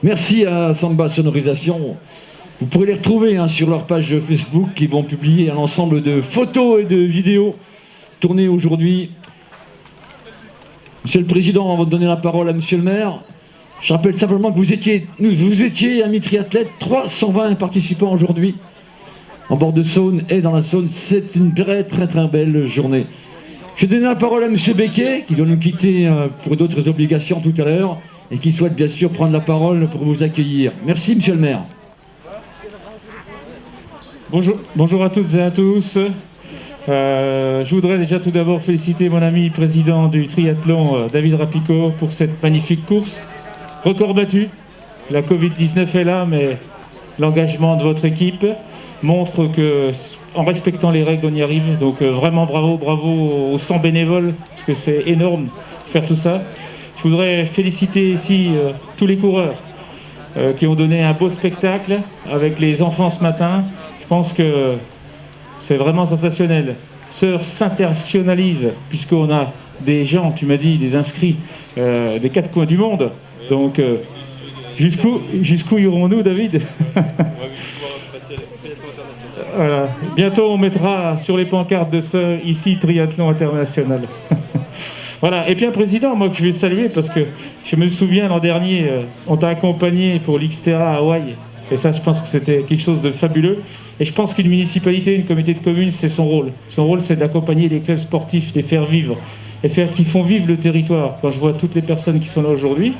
Merci à Samba Sonorisation. Vous pourrez les retrouver sur leur page Facebook qui vont publier un ensemble de photos et de vidéos tournées aujourd'hui. Monsieur le Président, avant de donner la parole à Monsieur le maire, je rappelle simplement que vous étiez amis triathlètes, 320 participants aujourd'hui en bord de Saône et dans la Saône. C'est une très belle journée. Je vais donner la parole à Monsieur Becquet qui doit nous quitter pour d'autres obligations tout à l'heure et qui souhaite bien sûr prendre la parole pour vous accueillir. Merci Monsieur le maire. Bonjour à toutes et à tous. Je voudrais déjà tout d'abord féliciter mon ami président du triathlon David Rapico pour cette magnifique course. Record battu. La Covid-19 est là, mais l'engagement de votre équipe montre que, en respectant les règles, on y arrive. Donc vraiment bravo aux 100 bénévoles, parce que c'est énorme de faire tout ça. Je voudrais féliciter ici tous les coureurs qui ont donné un beau spectacle avec les enfants ce matin. Je pense que c'est vraiment sensationnel. Sœur s'internationalise, puisqu'on a des gens, tu m'as dit, des inscrits des 4 coins du monde. Donc, jusqu'où irons-nous, David? Voilà. Bientôt, on mettra sur les pancartes de ce ici Triathlon International. Voilà. Et puis, un président, moi, que je vais saluer, parce que je me souviens, l'an dernier, on t'a accompagné pour l'Xterra à Hawaï. Et ça, je pense que c'était quelque chose de fabuleux. Et je pense qu'une municipalité, une communauté de communes, c'est son rôle. Son rôle, c'est d'accompagner les clubs sportifs, les faire vivre, et faire qu'ils font vivre le territoire. Quand je vois toutes les personnes qui sont là aujourd'hui,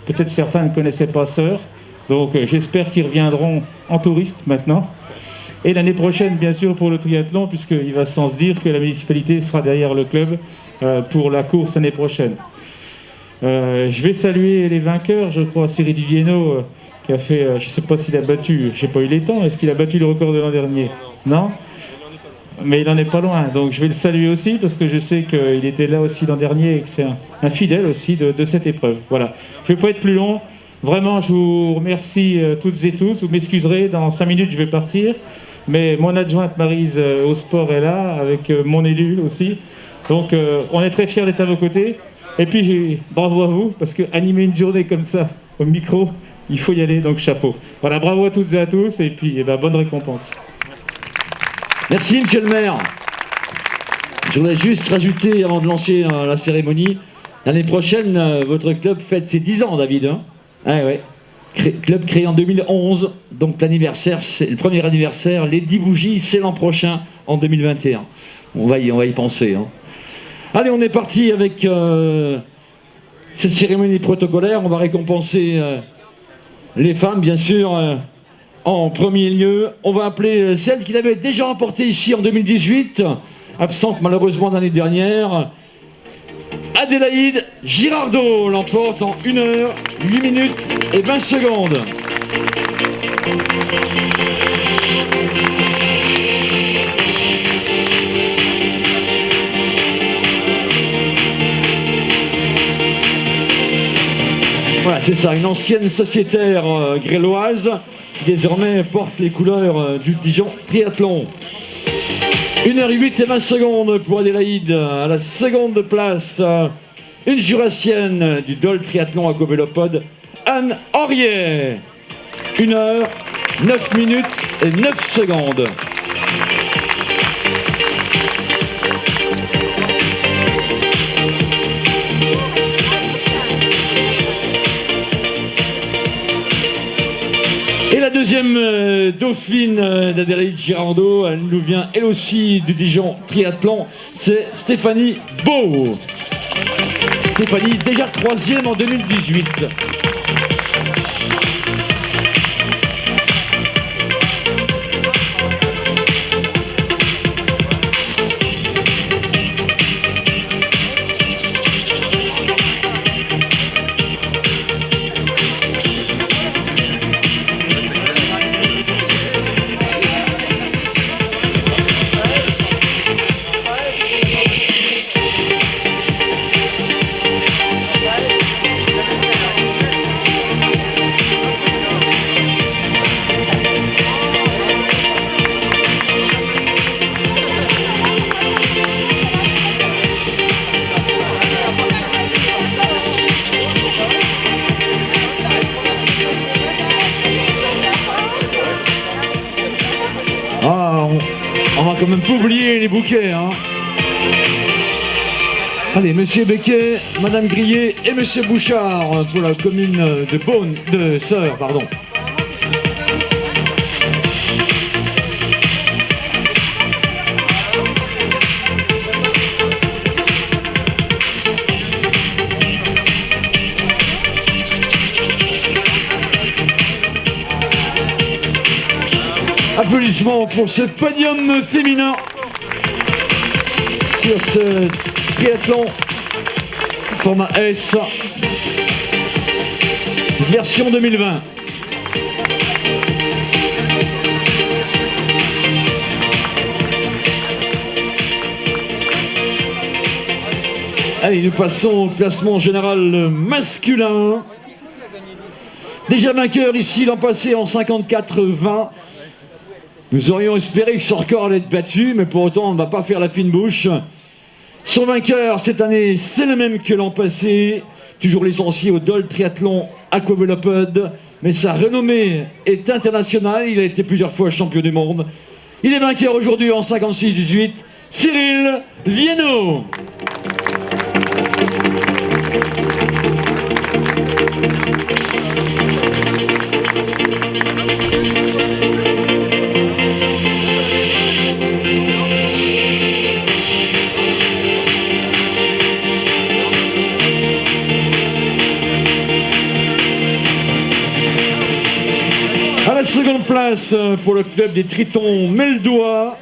peut-être certains ne connaissaient pas Sœur, donc j'espère qu'ils reviendront en touristes maintenant. Et l'année prochaine, bien sûr, pour le triathlon, puisqu'il va sans se dire que la municipalité sera derrière le club pour la course l'année prochaine. Je vais saluer les vainqueurs, je crois, Cyril Viennot, qui a fait, je ne sais pas s'il a battu, je n'ai pas eu les temps, est-ce qu'il a battu le record de l'an dernier? Non? Mais il n'en est pas loin, donc je vais le saluer aussi, parce que je sais qu'il était là aussi l'an dernier, et que c'est un fidèle aussi de cette épreuve. Voilà. Je ne vais pas être plus long, vraiment je vous remercie toutes et tous, vous m'excuserez, dans 5 minutes je vais partir, mais mon adjointe Maryse au sport est là, avec mon élu aussi, donc on est très fiers d'être à vos côtés, et puis bravo à vous, parce que animer une journée comme ça, au micro, il faut y aller, donc chapeau. Voilà, bravo à toutes et à tous, et puis bonne récompense. Merci Monsieur le maire. Je voudrais juste rajouter, avant de lancer la cérémonie, l'année prochaine, votre club fête ses 10 ans, David. Ouais. Club créé en 2011, donc l'anniversaire, c'est le premier anniversaire, les 10 bougies, c'est l'an prochain, en 2021. On va y penser. Allez, on est parti avec cette cérémonie protocolaire. On va récompenser les femmes, bien sûr, en premier lieu. On va appeler celle qui l'avait déjà remportée ici en 2018, absente malheureusement l'année dernière. Adélaïde Girardot l'emporte en 1 heure, 8 minutes et 20 secondes. Voilà, c'est ça, une ancienne sociétaire gréloise qui désormais porte les couleurs du Dijon Triathlon. 1h08 et 20 secondes pour Adélaïde. À la seconde place, une jurassienne du Dole Triathlon à Covélopode, Anne Henriet. 1h, 9 minutes et 9 secondes. Et la deuxième dauphine d'Adélaïde Girardot, elle nous vient elle aussi du Dijon Triathlon, c'est Stéphanie Beau. Stéphanie, déjà 3e en 2018. On va quand même pas oublier les bouquets, hein. Allez, monsieur Becquet, madame Grillet et monsieur Bouchard pour la commune de Beaune, de Sœurs, pardon. Applaudissements pour ce podium féminin sur ce triathlon format S version 2020. Allez, nous passons au classement général masculin. Déjà vainqueur ici l'an passé en 54-20. Nous aurions espéré que ce record allait être battu, mais pour autant, on ne va pas faire la fine bouche. Son vainqueur cette année, c'est le même que l'an passé. Toujours licencié au Dole Triathlon Aquaveloped, mais sa renommée est internationale. Il a été plusieurs fois champion du monde. Il est vainqueur aujourd'hui en 56-18. Cyril Viennot. À la seconde place pour le club des Tritons Meldois,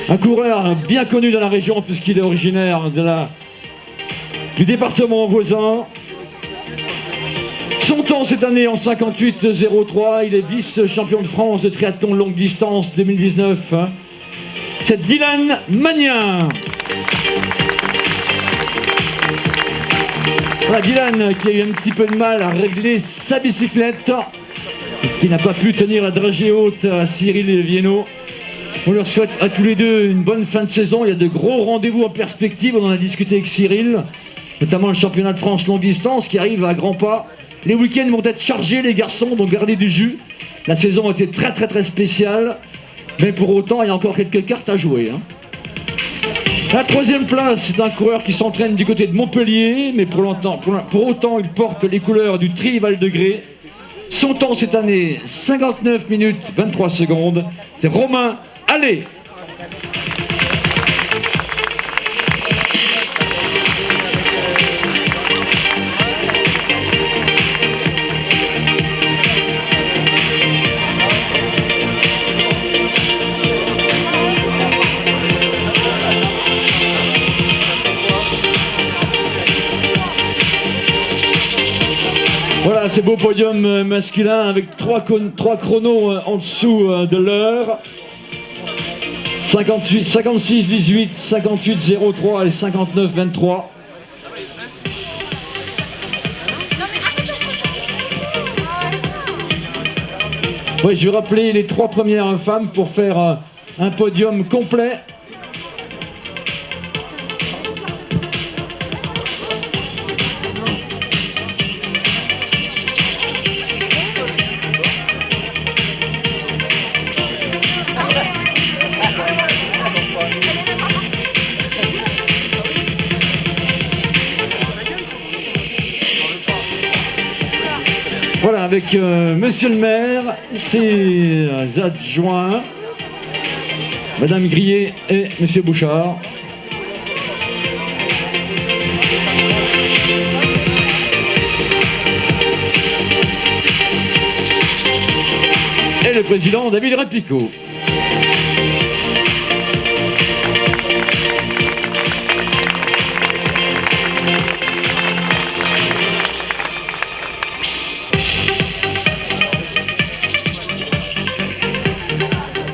un coureur bien connu dans la région puisqu'il est originaire du département voisin. Son temps cette année en 58-03, il est vice-champion de France de triathlon longue distance 2019. C'est Dylan Magnin. Voilà Dylan qui a eu un petit peu de mal à régler sa bicyclette, qui n'a pas pu tenir la dragée haute à Cyril Viennot. On leur souhaite à tous les deux une bonne fin de saison. Il y a de gros rendez-vous en perspective, on en a discuté avec Cyril, notamment le championnat de France longue distance qui arrive à grands pas. Les week-ends vont être chargés, les garçons, donc gardez du jus. La saison a été très spéciale, mais pour autant il y a encore quelques cartes à jouer, hein. La troisième place, c'est un coureur qui s'entraîne du côté de Montpellier, mais pour autant, il porte les couleurs du Tri Val-de-Grès. Son temps cette année, 59 minutes 23 secondes. C'est Romain Allais. Voilà, c'est beau podium masculin avec trois chronos en dessous de l'heure. 56-18, 58-03 et 59-23. Oui, je vais rappeler les trois premières femmes pour faire un podium complet. Voilà, avec monsieur le maire, ses adjoints, madame Grillet et monsieur Bouchard. Et le président David Rapicot.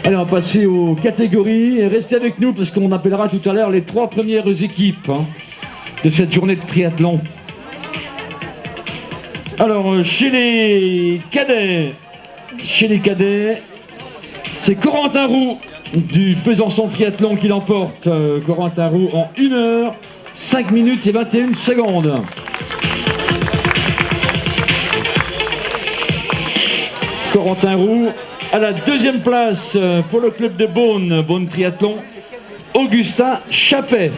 Allez, on va passer aux catégories et restez avec nous parce qu'on appellera tout à l'heure les trois premières équipes de cette journée de triathlon. Alors, chez les cadets, c'est Corentin Roux du Besançon Triathlon qui l'emporte. Corentin Roux en 1 heure, 5 minutes et 21 secondes. Corentin Roux. À la deuxième place pour le club de Beaune Triathlon, Augustin Chappet.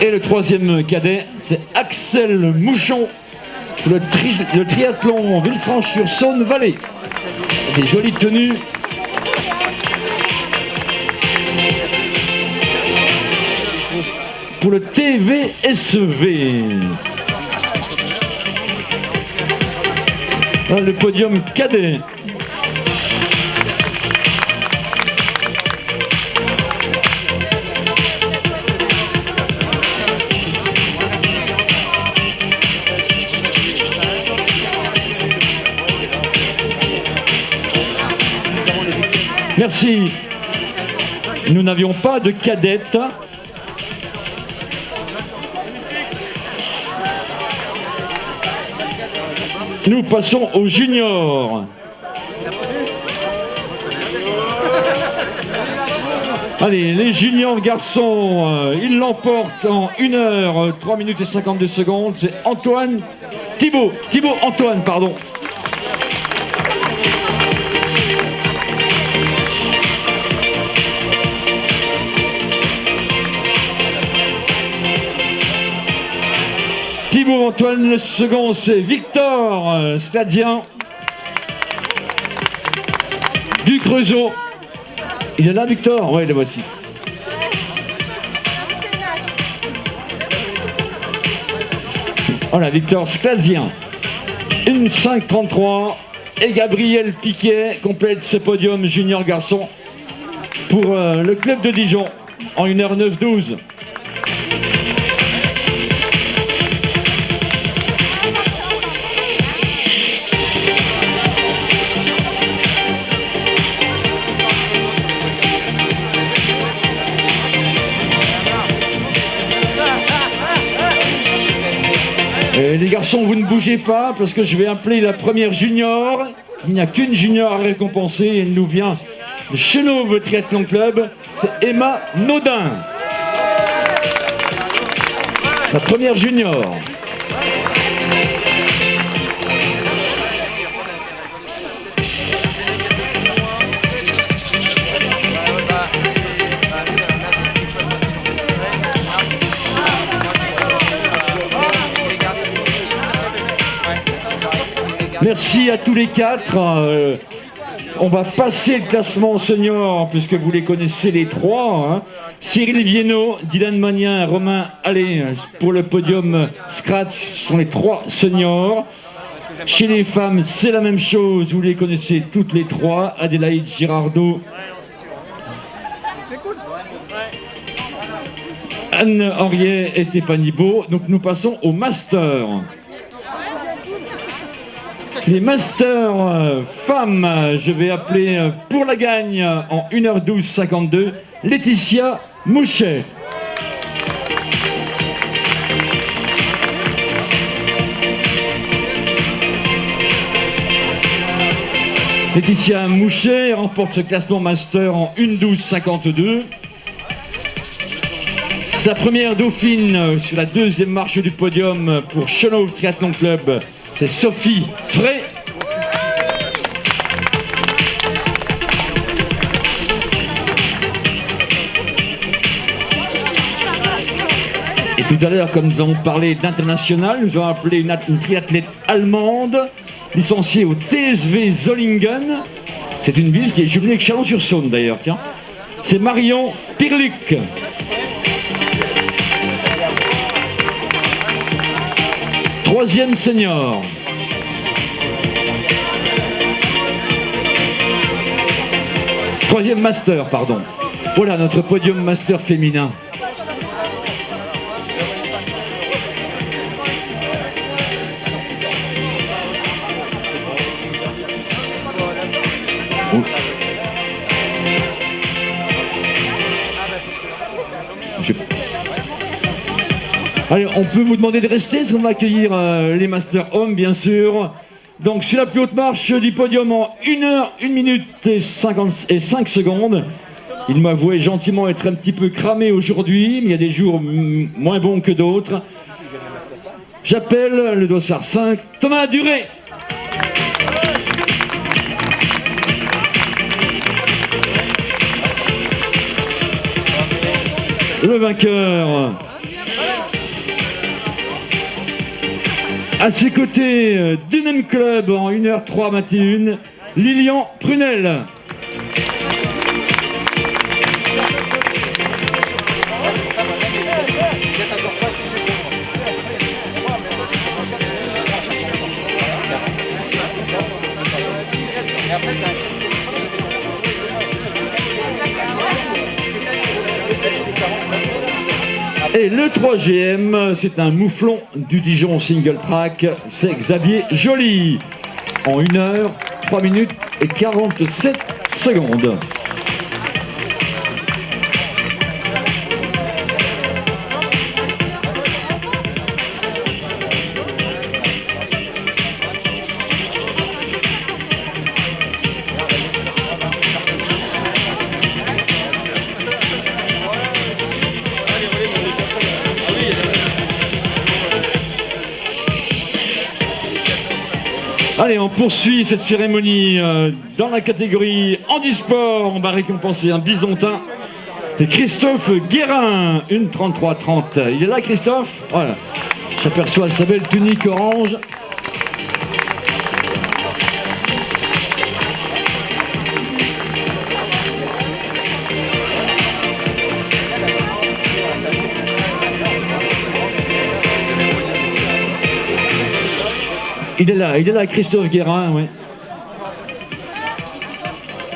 Et le troisième cadet, c'est Axel Mouchon, pour le triathlon Villefranche-sur-Saône-Vallée. Des jolies tenues. Pour le TVSV. Le podium cadet. Merci. Nous n'avions pas de cadette. Nous passons aux juniors. Allez, les juniors garçons, ils l'emportent en 1 heure, 3 minutes et 52 secondes. C'est Thibaut Antoine, pardon. Thibaut Antoine, le second c'est Victor Stadien du Creusot. Il est là Victor? Ouais, le voici. Voilà, Victor Stadien. 1,5,33 et Gabriel Piquet complète ce podium junior garçon pour le club de Dijon en 1h09,12. Les garçons, vous ne bougez pas parce que je vais appeler la première junior. Il n'y a qu'une junior à récompenser. Elle nous vient de Chenauve Triathlon Club. C'est Emma Naudin. La première junior. Merci à tous les quatre. On va passer le classement senior puisque vous les connaissez les trois. Hein. Cyril Viennot, Dylan Magnin, Romain Allais pour le podium scratch sont les trois seniors. Chez les femmes, c'est la même chose. Vous les connaissez toutes les trois. Adélaïde Girardot, Anne Henriet et Stéphanie Beau. Donc nous passons au master. Les masters femmes, je vais appeler pour la gagne en 1h12,52 Laetitia Mouchet. Laetitia Mouchet remporte ce classement master en 1h12,52. Sa première dauphine sur la deuxième marche du podium pour Chenauve Triathlon Club. C'est Sophie Frey. Et tout à l'heure, comme nous avons parlé d'international, nous avons appelé une triathlète allemande, licenciée au TSV Zollingen. C'est une ville qui est jumelée avec Chalon-sur-Saône d'ailleurs, tiens. C'est Marion Pirluc. Troisième senior. Troisième master, pardon. Voilà notre podium master féminin. Allez, on peut vous demander de rester, parce qu'on va accueillir les Masters Hommes, bien sûr. Donc, sur la plus haute marche du podium en 1 heure, 1 minute et 5 secondes, Il m'avouait gentiment être un petit peu cramé aujourd'hui, mais il y a des jours moins bons que d'autres. J'appelle le dossard 5, Thomas Duré. Le vainqueur. À ses côtés, Dunham Club en 1h03-21, Lilian Prunel. Et le 3GM, c'est un mouflon du Dijon single track, c'est Xavier Joly, en 1h03 minutes et 47 secondes. Allez, on poursuit cette cérémonie dans la catégorie handisport. On va récompenser un bisontin. C'est Christophe Guérin, 1:33:30. Il est là, Christophe? Voilà. J'aperçois sa belle tunique orange. Il est là, Christophe Guérin, oui.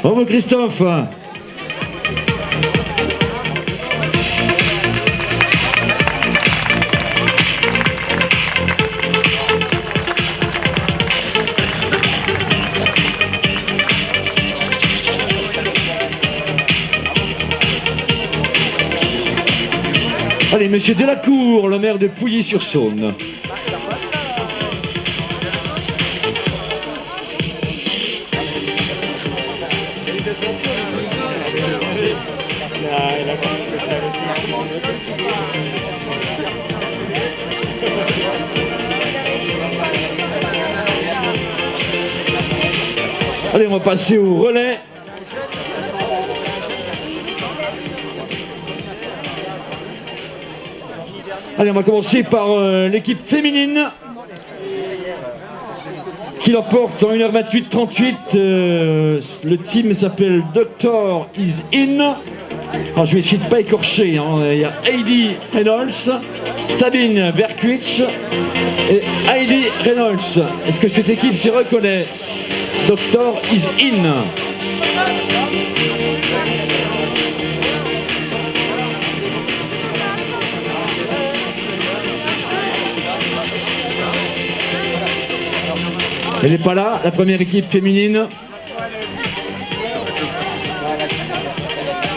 Bravo, Christophe. Allez, monsieur Delacour, le maire de Pouilly-sur-Saône. Allez, on va passer au relais. Allez, on va commencer par l'équipe féminine qui l'emporte en 1h28:38. Le team s'appelle Doctor Is In. Alors, je vais essayer de ne pas écorcher. Il y a Heidi Reynolds, Sabine Berkwitsch et Heidi Reynolds. Est-ce que cette équipe se reconnaît? Doctor Is In. Elle n'est pas là, la première équipe féminine.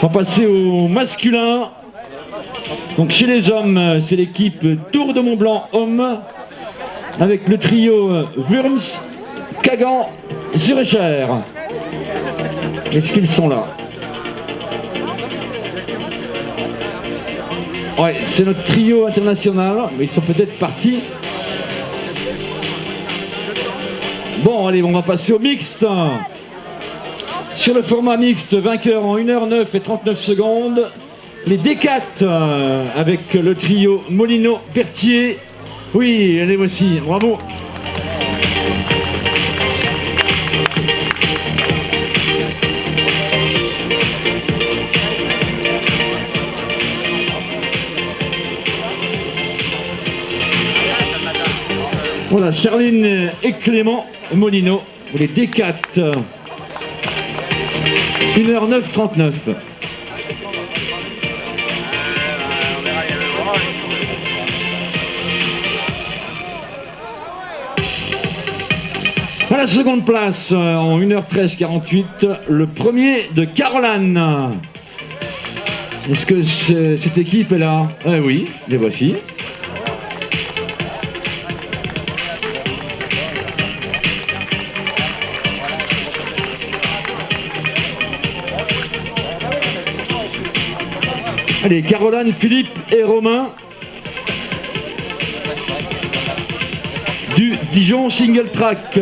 On va passer au masculin. Donc chez les hommes, c'est l'équipe Tour de Mont-Blanc homme avec le trio Wurms, Kagan, Zurecher. Est-ce qu'ils sont là? Ouais, c'est notre trio international, mais ils sont peut-être partis. Bon, allez, on va passer au mixte. Sur le format mixte, vainqueur en 1h09:39, les D4 avec le trio Molino-Berthier. Oui, allez, voici, bravo. Voilà, Charline et Clément Molino, les D4. 1h09:39. À la seconde place, en 1h13:48, le premier de Caroline. Est-ce que cette équipe est là? Oui, les voici. Allez, Caroline, Philippe et Romain du Dijon Single Track.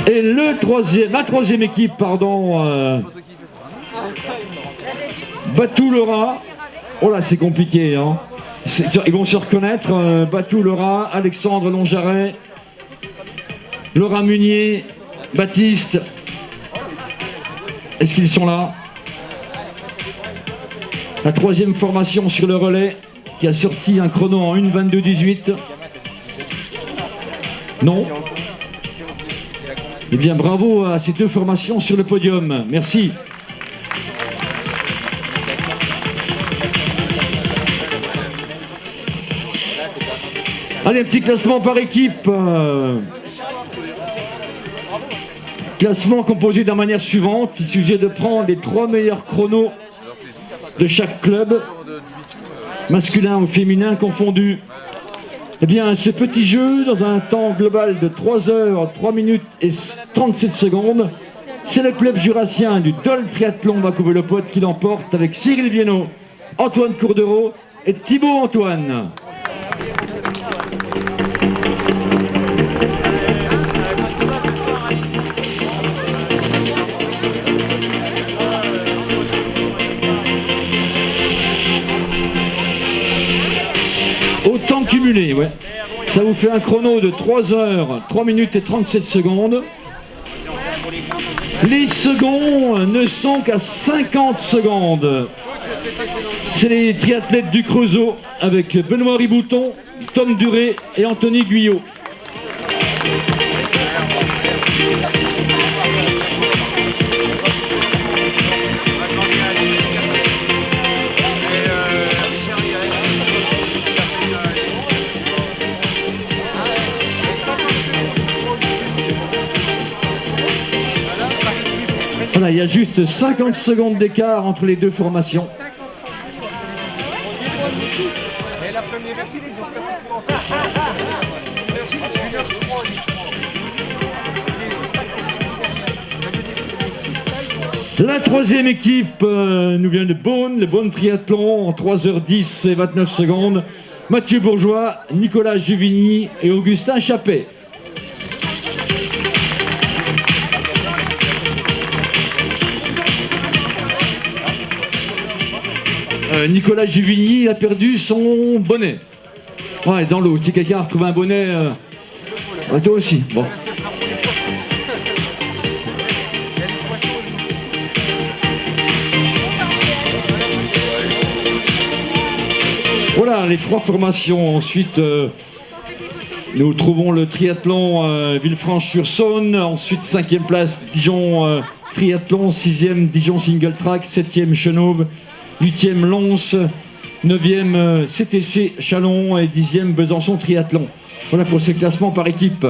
Et la troisième équipe, pardon, Batou Laura. Oh là, c'est compliqué, hein. Ils vont se reconnaître. Batou Laura, Alexandre Longjaret, Laura Munier, Baptiste. Est-ce qu'ils sont là? La troisième formation sur le relais qui a sorti un chrono en 1:22:18. Non. Eh bien, bravo à ces deux formations sur le podium. Merci. Allez, un petit classement par équipe. Classement composé de la manière suivante. Il suffit de prendre les 3 meilleurs chronos de chaque club, masculin ou féminin confondu. Eh bien, ce petit jeu, dans un temps global de 3 heures, 3 minutes et 37 secondes, c'est le club jurassien du Dole Triathlon Vacouver-le-Pote qui l'emporte avec Cyril Viennot, Antoine Courdereau et Thibaut Antoine. Au temps cumulé, ouais. Ça vous fait un chrono de 3 heures, 3 minutes et 37 secondes. Les seconds ne sont qu'à 50 secondes. C'est les triathlètes du Creusot avec Benoît Ribouton, Tom Duré et Anthony Guyot. Voilà, il y a juste 50 secondes d'écart entre les deux formations. La troisième équipe nous vient de Beaune, le Beaune Triathlon en 3h10 et 29 secondes. Mathieu Bourgeois, Nicolas Juvigny et Augustin Chappet. Nicolas Juvigny a perdu son bonnet. Ouais, dans l'eau. Si quelqu'un a retrouvé un bonnet, toi aussi. Bon. Voilà les 3 formations. Ensuite, nous trouvons le triathlon Villefranche-sur-Saône. Ensuite, 5e place, Dijon Triathlon. 6e, Dijon Single Track. 7e, Chenauve. 8e, Lons. 9e, CTC Chalon. Et 10e, Besançon Triathlon. Voilà pour ce classement par équipe.